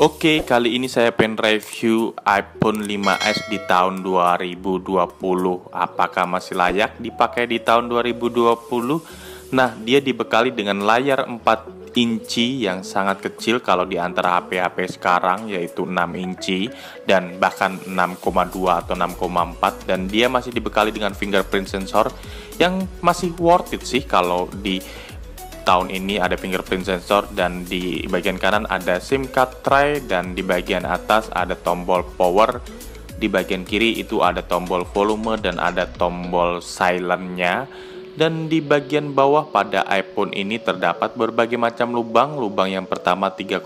Oke, kali ini saya pengen review iPhone 5s di tahun 2020. Apakah masih layak dipakai di tahun 2020? Nah, dia dibekali dengan layar 4 inci yang sangat kecil kalau di antara HP-HP sekarang, yaitu 6 inci dan bahkan 6,2 atau 6,4, dan dia masih dibekali dengan fingerprint sensor yang masih worth it sih kalau di tahun ini ada fingerprint sensor, dan di bagian kanan ada SIM card tray, dan di bagian atas ada tombol power, di bagian kiri itu ada tombol volume dan ada tombol silent-nya. Dan di bagian bawah pada iPhone ini terdapat berbagai macam lubang. Lubang yang pertama 3,5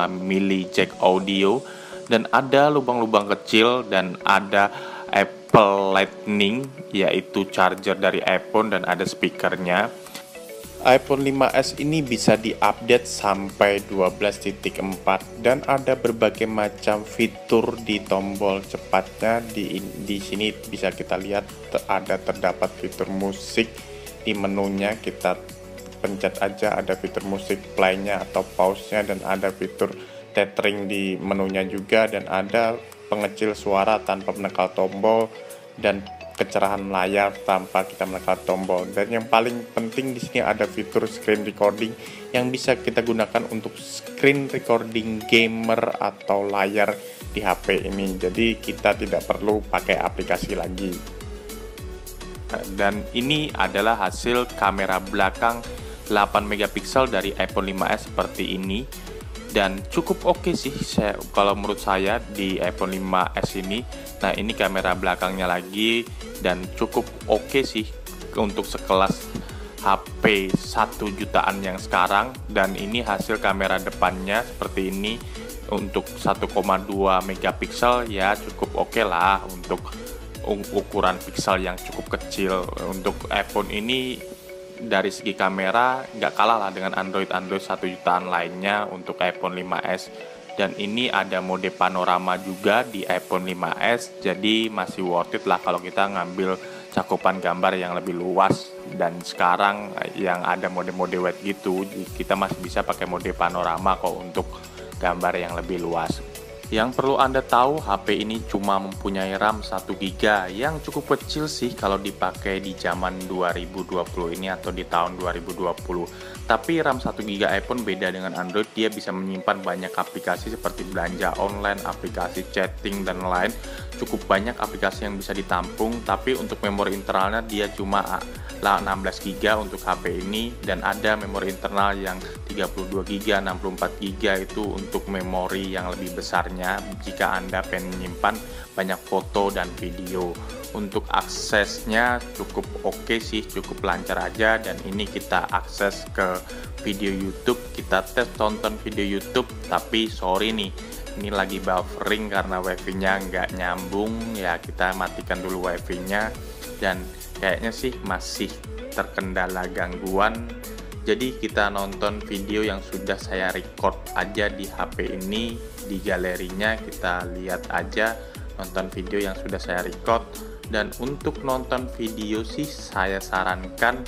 mili jack audio, dan ada lubang-lubang kecil, dan ada Apple Lightning yaitu charger dari iPhone, dan ada speakernya. iPhone 5s ini bisa diupdate sampai 12.4 dan ada berbagai macam fitur di tombol cepatnya. Di sini bisa kita lihat terdapat fitur musik di menunya. Kita pencet aja, ada fitur musik play-nya atau pause-nya, dan ada fitur tethering di menunya juga, dan ada pengecil suara tanpa menekan tombol dan kecerahan layar tanpa kita menekan tombol. Dan yang paling penting di sini ada fitur screen recording yang bisa kita gunakan untuk screen recording gamer atau layar di HP ini. Jadi kita tidak perlu pakai aplikasi lagi. Dan ini adalah hasil kamera belakang 8 megapiksel dari iPhone 5s seperti ini. Dan cukup oke sih kalau menurut saya di iPhone 5s ini. Nah, ini kamera belakangnya lagi, dan cukup oke sih untuk sekelas HP 1 jutaan yang sekarang. Dan ini hasil kamera depannya seperti ini untuk 1,2 megapiksel, ya cukup oke lah untuk ukuran piksel yang cukup kecil. Untuk iPhone ini dari segi kamera nggak kalah lah dengan Android 1 jutaan lainnya untuk iPhone 5s. Dan ini ada mode panorama juga di iPhone 5s, jadi masih worth it lah kalau kita ngambil cakupan gambar yang lebih luas. Dan sekarang yang ada mode-mode wide gitu, kita masih bisa pakai mode panorama kok untuk gambar yang lebih luas. Yang perlu Anda tahu, HP ini cuma mempunyai RAM 1 GB yang cukup kecil sih kalau dipakai di zaman 2020 ini atau di tahun 2020. Tapi RAM 1 GB iPhone beda dengan Android, dia bisa menyimpan banyak aplikasi seperti belanja online, aplikasi chatting, dan lain. Cukup banyak aplikasi yang bisa ditampung, tapi untuk memori internalnya dia cuma 16 GB untuk HP ini, dan ada memori internal yang 32 GB, 64 GB itu untuk memori yang lebih besarnya jika Anda pengen menyimpan banyak foto dan video. Untuk aksesnya cukup oke sih, cukup lancar aja. Dan ini kita akses ke video YouTube, kita tes tonton video YouTube, tapi sorry nih, ini lagi buffering karena wifi-nya nggak nyambung ya. Kita matikan dulu wifi-nya, dan kayaknya sih masih terkendala gangguan. Jadi kita nonton video yang sudah saya record aja di HP ini. Di galerinya kita lihat aja, nonton video yang sudah saya record. Dan untuk nonton video sih saya sarankan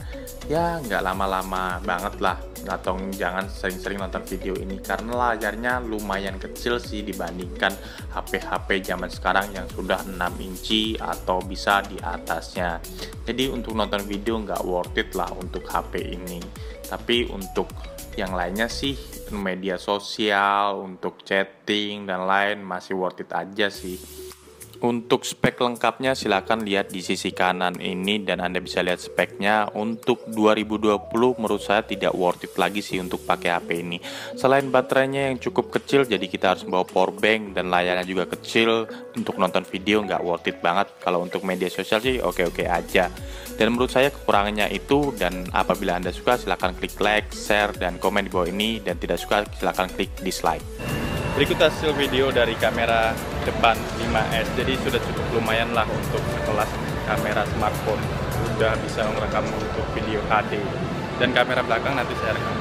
ya nggak lama-lama banget lah, atau jangan sering-sering nonton video ini karena layarnya lumayan kecil sih dibandingkan HP-HP zaman sekarang yang sudah 6 inci atau bisa di atasnya. Jadi untuk nonton video nggak worth it lah untuk HP ini. Tapi untuk yang lainnya sih, media sosial, untuk chatting dan lain masih worth it aja sih. Untuk spek lengkapnya silahkan lihat di sisi kanan ini, dan Anda bisa lihat speknya. Untuk 2020 menurut saya tidak worth it lagi sih untuk pakai HP ini. Selain baterainya yang cukup kecil, jadi kita harus bawa power bank, dan layarnya juga kecil. Untuk nonton video nggak worth it banget. Kalau untuk media sosial sih oke-oke aja. Dan menurut saya kekurangannya itu. Dan apabila Anda suka silahkan klik like, share, dan komen di bawah ini. Dan tidak suka silahkan klik dislike. Berikut hasil video dari kamera depan 5s. Jadi sudah cukup lumayan lah untuk sekelas kamera smartphone. Sudah bisa merekam untuk video HD. Dan kamera belakang nanti saya rekam